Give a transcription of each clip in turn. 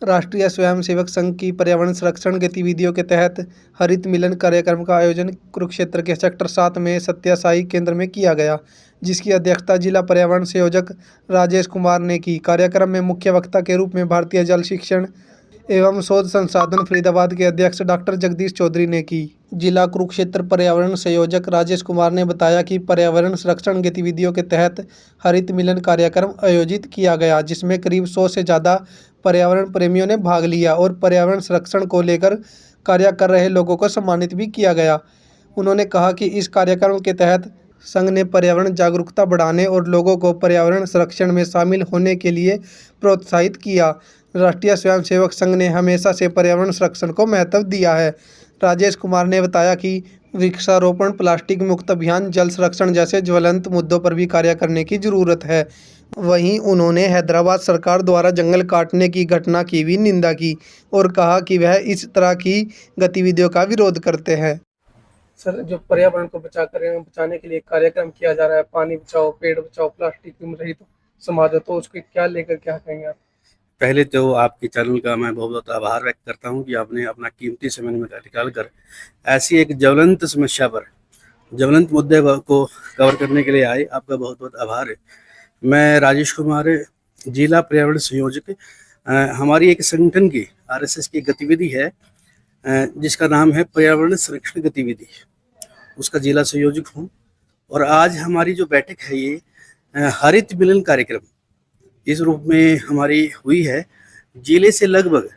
राष्ट्रीय स्वयंसेवक संघ की पर्यावरण संरक्षण गतिविधियों के तहत हरित मिलन कार्यक्रम का आयोजन कुरुक्षेत्र के सेक्टर 7 में सत्यासाई केंद्र में किया गया, जिसकी अध्यक्षता जिला पर्यावरण संयोजक राजेश कुमार ने की। कार्यक्रम में मुख्य वक्ता के रूप में भारतीय जल शिक्षण एवं शोध संस्थान फरीदाबाद के अध्यक्ष डॉक्टर जगदीश चौधरी ने की। जिला कुरुक्षेत्र पर्यावरण संयोजक राजेश कुमार ने बताया कि पर्यावरण संरक्षण गतिविधियों के तहत हरित मिलन कार्यक्रम आयोजित किया गया, जिसमें करीब 100 से ज़्यादा पर्यावरण प्रेमियों ने भाग लिया और पर्यावरण संरक्षण को लेकर कार्य कर रहे लोगों को सम्मानित भी किया गया। उन्होंने कहा कि इस कार्यक्रम के तहत संघ ने पर्यावरण जागरूकता बढ़ाने और लोगों को पर्यावरण संरक्षण में शामिल होने के लिए प्रोत्साहित किया। राष्ट्रीय स्वयंसेवक संघ ने हमेशा से पर्यावरण संरक्षण को महत्व दिया है। राजेश कुमार ने बताया कि वृक्षारोपण, प्लास्टिक मुक्त अभियान, जल संरक्षण जैसे ज्वलंत मुद्दों पर भी कार्य करने की जरूरत है। वहीं उन्होंने हैदराबाद सरकार द्वारा जंगल काटने की घटना की भी निंदा की और कहा कि वह इस तरह की गतिविधियों का विरोध करते हैं। सर, जो पर्यावरण को बचाने के लिए कार्यक्रम किया जा रहा है, पानी बचाओ, पेड़ बचाओ, प्लास्टिक रहित समाज, तो उसके क्या लेकर क्या कहेंगे आप? पहले तो आपके चैनल का मैं बहुत बहुत आभार व्यक्त करता हूं कि आपने अपना कीमती समय निकाल कर ऐसी एक ज्वलंत समस्या पर, ज्वलंत मुद्दे को कवर करने के लिए आए। आपका बहुत बहुत आभार है। मैं राजेश कुमार, जिला पर्यावरण संयोजक, हमारी एक संगठन की आरएसएस की गतिविधि है जिसका नाम है पर्यावरण संरक्षण गतिविधि, उसका जिला संयोजक हूँ। और आज हमारी जो बैठक है ये हरित मिलन कार्यक्रम इस रूप में हमारी हुई है। जिले से लगभग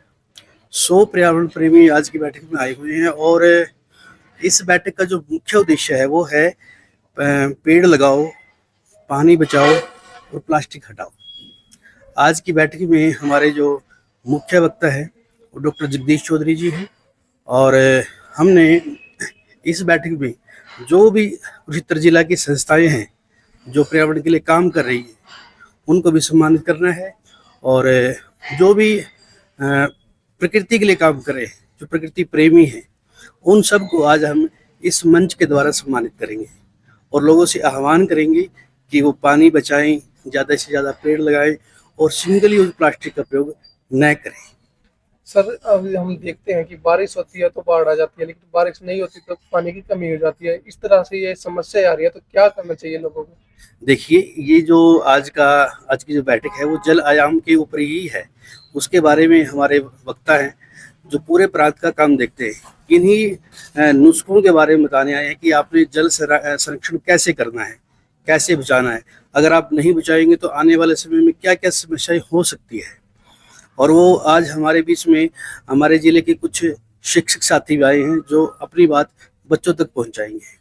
100 पर्यावरण प्रेमी आज की बैठक में आए हुए हैं और इस बैठक का जो मुख्य उद्देश्य है वो है पेड़ लगाओ, पानी बचाओ और प्लास्टिक हटाओ। आज की बैठक में हमारे जो मुख्य वक्ता है वो डॉक्टर जगदीश चौधरी जी हैं और हमने इस बैठक में जो भी कुरुक्षेत्र जिला की संस्थाएं हैं जो पर्यावरण के लिए काम कर रही है उनको भी सम्मानित करना है और जो भी प्रकृति के लिए काम कर रहे हैं, जो प्रकृति प्रेमी हैं, उन सबको आज हम इस मंच के द्वारा सम्मानित करेंगे और लोगों से आह्वान करेंगे कि वो पानी बचाएं, ज़्यादा से ज़्यादा पेड़ लगाएं और सिंगल यूज प्लास्टिक का प्रयोग न करें। सर, अभी हम देखते हैं कि बारिश होती है तो बाढ़ आ जाती है, लेकिन बारिश नहीं होती तो पानी की कमी हो जाती है। इस तरह से ये समस्या आ रही है, तो क्या करना चाहिए लोगों को? देखिए, ये जो आज की जो बैठक है वो जल आयाम के ऊपर ही है। उसके बारे में हमारे वक्ता हैं जो पूरे प्रांत का काम देखते हैं। इन्हीं नुस्खों के बारे में बताने आए हैं कि आपने जल संरक्षण कैसे करना है, कैसे बचाना है। अगर आप नहीं बचाएंगे तो आने वाले समय में क्या क्या समस्याएं हो सकती है। और वो आज हमारे बीच में हमारे जिले के कुछ शिक्षक साथी भी आए हैं जो अपनी बात बच्चों तक पहुंचाएंगे।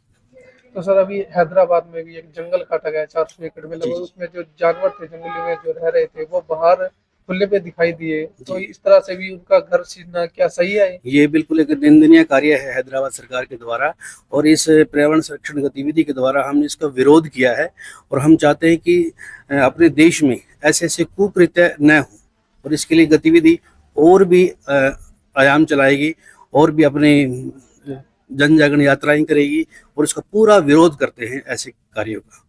तो सर, अभी हैदराबाद में भी एक जंगल काटा गया 400 एकड़ में लगभग। उसमें जो जानवर थे जंगल में जो रह रहे थे वो बाहर खुले पे दिखाई दिए, तो इस तरह से भी उनका घर छीनना क्या सही है? ये बिल्कुल एक निंदनीय कार्य है हैदराबाद सरकार के द्वारा और इस पर्यावरण संरक्षण गतिविधि के द्वारा हमने इसका विरोध किया है और हम चाहते हैं कि अपने देश में ऐसे ऐसे कुकृत्य न हो और इसके लिए गतिविधि और भी आयाम चलाएगी और भी अपने जन जागरण यात्राएं करेगी और इसका पूरा विरोध करते हैं ऐसे कार्यों का।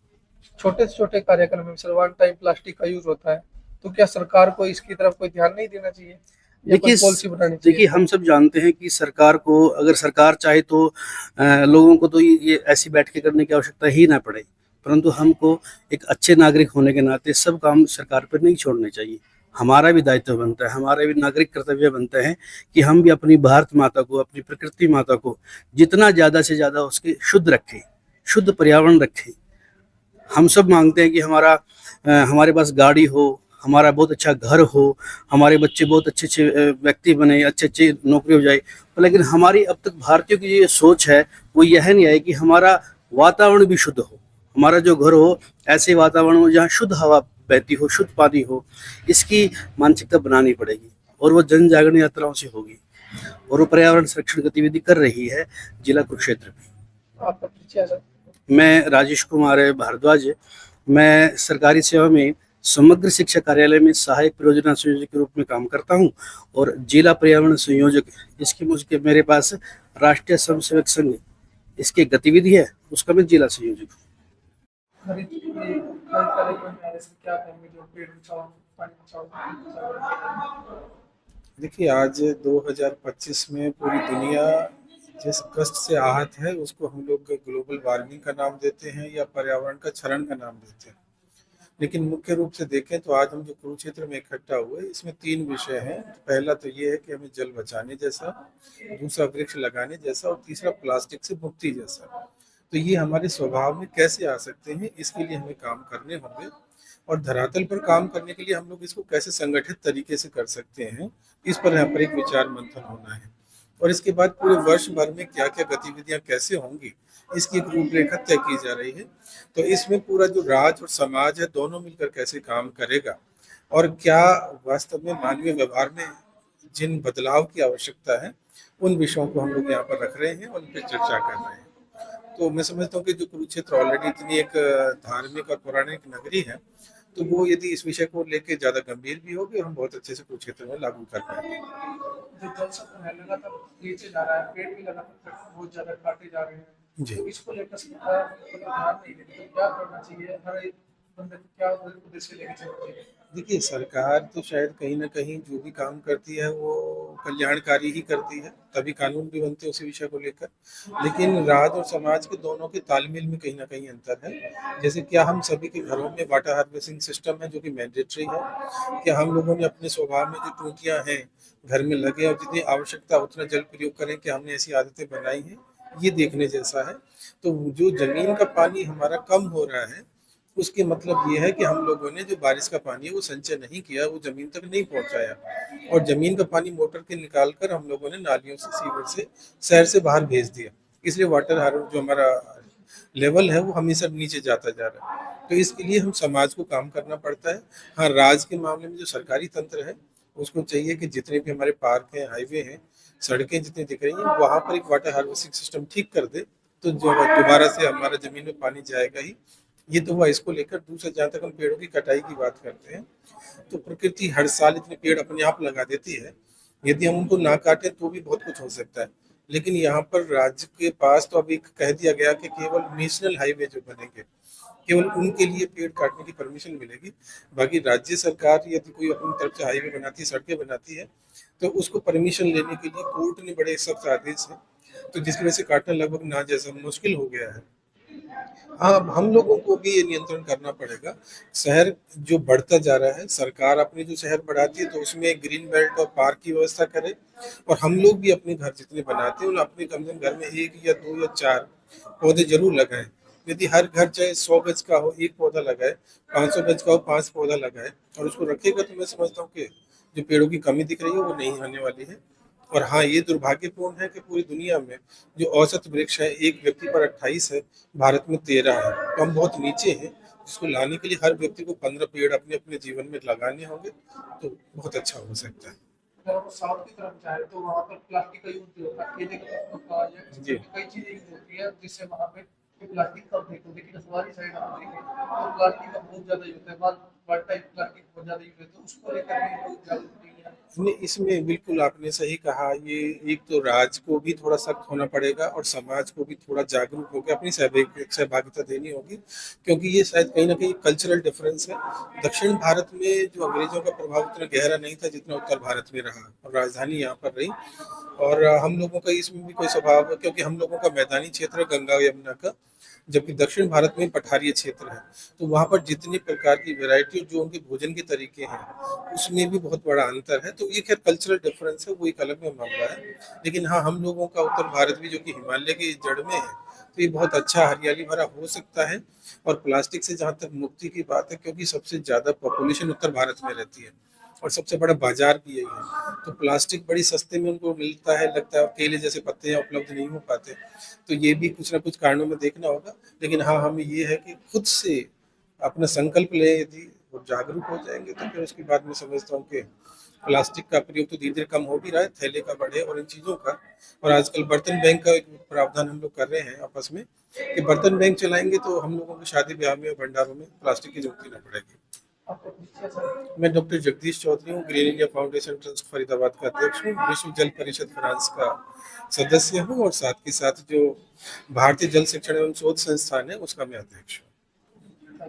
छोटे से छोटे कार्यक्रम में सर वन टाइम प्लास्टिक का यूज होता है, तो क्या सरकार को इसकी तरफ कोई ध्यान नहीं देना चाहिए? देखिए, हम सब जानते हैं कि सरकार को, अगर सरकार चाहे तो लोगों को तो ये ऐसी बैठकें करने की आवश्यकता ही ना पड़े, परंतु हमको एक अच्छे नागरिक होने के नाते सब काम सरकार पर नहीं छोड़ने चाहिए। हमारा भी दायित्व बनता है, हमारा भी नागरिक कर्तव्य बनता है कि हम भी अपनी भारत माता को, अपनी प्रकृति माता को जितना ज़्यादा से ज़्यादा उसके शुद्ध रखें, शुद्ध पर्यावरण रखें। हम सब मांगते हैं कि हमारे पास गाड़ी हो, हमारा बहुत अच्छा घर हो, हमारे बच्चे बहुत अच्छे अच्छे व्यक्ति बने, अच्छे अच्छे नौकरी हो जाए, लेकिन हमारी अब तक भारतीयों की ये सोच है वो यह नहीं है कि हमारा वातावरण भी शुद्ध हो, हमारा जो घर हो ऐसे वातावरण हो जहाँ शुद्ध हवा बहती हो, शुद्ध पानी हो। इसकी मानसिकता बनानी पड़ेगी और वो जन जागरण यात्राओं से होगी और वो पर्यावरण संरक्षण गतिविधि कर रही है जिला कुरुक्षेत्र में। आपका परिचय सर? मैं राजेश कुमार भारद्वाज, मैं सरकारी सेवा में समग्र शिक्षा कार्यालय में सहायक परियोजना संयोजक के रूप में काम करता हूं और जिला पर्यावरण संयोजक इसकी मेरे पास राष्ट्रीय स्वयंसेवक संघ इसकी गतिविधि है, उसका मैं जिला संयोजक हूँ। देखिए, आज 2025 में पूरी दुनिया जिस कष्ट से आहत है उसको हम लोग ग्लोबल वार्मिंग का नाम देते हैं या पर्यावरण का क्षरण का नाम देते हैं। लेकिन मुख्य रूप से देखें तो आज हम जो कुरुक्षेत्र में इकट्ठा हुए इसमें 3 विषय हैं। पहला तो ये है कि हमें जल बचाने जैसा, दूसरा वृक्ष लगाने जैसा और तीसरा प्लास्टिक से मुक्ति जैसा। तो ये हमारे स्वभाव में कैसे आ सकते हैं, इसके लिए हमें काम करने होंगे और धरातल पर काम करने के लिए हम लोग इसको कैसे संगठित तरीके से कर सकते हैं, इस पर यहाँ पर एक विचार मंथन होना है। और इसके बाद पूरे वर्ष भर में क्या क्या गतिविधियां कैसे होंगी, इसकी एक रूपरेखा तय की जा रही है। तो इसमें पूरा जो राज्य और समाज है दोनों मिलकर कैसे काम करेगा और क्या वास्तव में मानवीय व्यवहार में जिन बदलाव की आवश्यकता है उन विषयों को हम लोग यहाँ पर रख रहे हैं और उन पर चर्चा कर रहे हैं। तो मैं समझता हूँ कि जो कुरुक्षेत्र ऑलरेडी इतनी एक धार्मिक और पौराणिक नगरी है, तो वो यदि इस विषय को लेके ज्यादा गंभीर भी होगी, हम बहुत अच्छे से कुरुक्षेत्र में लागू कर पाएंगे। जो जल स्तर है लगातार नीचे जा रहा है, पेड़ भी लगातार बहुत ज्यादा काटे जा रहे हैं, जी। तो इसको लेकर सरकार को ध्यान नहीं देती, तो क्या करना चाहिए, हर एक बंदे को क्या उद्देश्य लेके चलना चाहिए? देखिए, सरकार तो शायद कहीं न कहीं जो भी काम करती है वो कल्याणकारी ही करती है, तभी कानून भी बनते हैं उसी विषय को लेकर। लेकिन राज्य और समाज के दोनों के तालमेल में कहीं न कहीं अंतर है। जैसे क्या हम सभी के घरों में वाटर हार्वेस्टिंग सिस्टम है जो कि मैंडेटरी है? क्या हम लोगों ने अपने स्वभाव में जो टूटियाँ हैं घर में लगे और जितनी आवश्यकता उतना जल प्रयोग करें, क्या हमने ऐसी आदतें बनाई हैं? ये देखने जैसा है। तो जो ज़मीन का पानी हमारा कम हो रहा है उसके मतलब ये है कि हम लोगों ने जो बारिश का पानी है वो संचय नहीं किया, वो जमीन तक नहीं पहुंचाया और जमीन का पानी मोटर के निकाल कर हम लोगों ने नालियों से, सीवर से, शहर से बाहर भेज दिया। इसलिए वाटर हार्वेस्ट जो हमारा लेवल है वो हमेशा नीचे जाता जा रहा है। तो इसके लिए हम समाज को काम करना पड़ता है। हाँ, राज्य के मामले में जो सरकारी तंत्र है उसको चाहिए कि जितने भी हमारे पार्क हैं, हाईवे हैं, सड़कें जितनी दिख रही हैं वहाँ पर एक वाटर हार्वेस्टिंग सिस्टम ठीक कर दे, तो जो दोबारा से हमारा जमीन में पानी जाएगा ही। ये तो हुआ इसको लेकर। दूसरा, जहाँ तक हम पेड़ों की कटाई की बात करते हैं, तो प्रकृति हर साल इतने पेड़ अपने आप लगा देती है, यदि हम उनको ना काटें तो भी बहुत कुछ हो सकता है। लेकिन यहाँ पर राज्य के पास तो अभी कह दिया गया कि केवल नेशनल हाईवे जो बनेंगे केवल उनके लिए पेड़ काटने की परमिशन मिलेगी। बाकी राज्य सरकार यदि कोई अपनी तरफ से हाईवे बनाती है, सड़कें बनाती है, तो उसको परमिशन लेने के लिए कोर्ट ने बड़े सख्त आदेश है, तो जिसकी वजह से काटना लगभग ना जैसा मुश्किल हो गया है। हाँ, अब हम लोगों को भी ये नियंत्रण करना पड़ेगा। शहर जो बढ़ता जा रहा है, सरकार अपने जो शहर बढ़ाती है तो उसमें ग्रीन बेल्ट और पार्क की व्यवस्था करे और हम लोग भी अपने घर जितने बनाते हैं, अपने कम से कम घर में 1 या 2 या 4 पौधे जरूर लगाएं। यदि हर घर चाहे 100 गज का हो 1 पौधा लगाए, 500 गज का हो 5 पौधा लगाए और उसको रखेगा, तो मैं समझता हूँ कि जो पेड़ों की कमी दिख रही है वो नहीं आने वाली है। और हाँ, ये दुर्भाग्यपूर्ण है कि पूरी दुनिया में जो औसत वृक्ष है एक व्यक्ति पर 28 है, भारत में 13 है, तो हम बहुत नीचे हैं। जिसको लाने के लिए हर व्यक्ति को 15 पेड़ अपने अपने जीवन में लगाने होंगे, तो बहुत अच्छा हो सकता है। अगर हम साउथ की तरफ जाए तो वहाँ पर प्लास्टिक का यूज नहीं होता, केले के पत्तों का या इस जी। तरह की कई चीजें यूज होती है जिससे वहाँ पे प्लास्टिक कम फेंको, लेकिन हमारी साइड आप देखें तो प्लास्टिक का बहुत ज्यादा यूज है, वन टाइम प्लास्टिक बहुत ज्यादा यूज है, तो उसको लेकर भी लोग जागरूक नहीं है। नहीं, इसमें बिल्कुल आपने सही कहा। ये एक तो राज्य को भी थोड़ा सख्त होना पड़ेगा और समाज को भी थोड़ा जागरूक होकर अपनी सहभागिता देनी होगी, क्योंकि ये शायद कहीं ना कहीं कल्चरल डिफरेंस है। दक्षिण भारत में जो अंग्रेजों का प्रभाव उतना गहरा नहीं था जितना उत्तर भारत में रहा और राजधानी यहाँ पर रही। और हम लोगों का इसमें भी कोई स्वभाव है, क्योंकि हम लोगों का मैदानी क्षेत्र है गंगा यमुना का, जबकि दक्षिण भारत में पठारीय क्षेत्र है। तो वहाँ पर जितनी प्रकार की वैरायटी जो उनके भोजन के तरीके हैं उसमें भी बहुत बड़ा अंतर है। तो ये खैर कल्चरल डिफरेंस है, वो एक अलग में मामला है। लेकिन हाँ, हम लोगों का उत्तर भारत भी जो कि हिमालय की जड़ में है, तो ये बहुत अच्छा हरियाली भरा हो सकता है। और प्लास्टिक से जहाँ तक मुक्ति की बात है, क्योंकि सबसे ज़्यादा पॉपुलेशन उत्तर भारत में रहती है और सबसे बड़ा बाजार भी यही है, तो प्लास्टिक बड़ी सस्ते में उनको मिलता है, लगता है। केले जैसे पत्ते यहाँ उपलब्ध नहीं हो पाते, तो ये भी कुछ ना कुछ कारणों में देखना होगा। लेकिन हाँ, हमें ये है कि खुद से अपना संकल्प लें, यदि वो जागरूक हो जाएंगे तो फिर उसके बाद मैं समझता हूँ कि प्लास्टिक का प्रयोग तो धीरे धीरे कम हो भी रहा है, थैले का बढ़े और इन चीज़ों का। और आजकल बर्तन बैंक का एक प्रावधान हम लोग कर रहे हैं आपस में कि बर्तन बैंक चलाएंगे तो हम लोगों को शादी ब्याह में और भंडारों में प्लास्टिक की जरूरत ही ना पड़ेगी। आपको पूछिए सर। मैं डॉक्टर जगदीश चौधरी हूँ, green India foundation trust Faridabad का अध्यक्ष हूँ, विश्व जल परिषद फ्रांस का सदस्य हूँ और साथ के साथ जो भारतीय जल शिक्षण एवं शोध संस्थान है उसका मैं अध्यक्ष हूँ।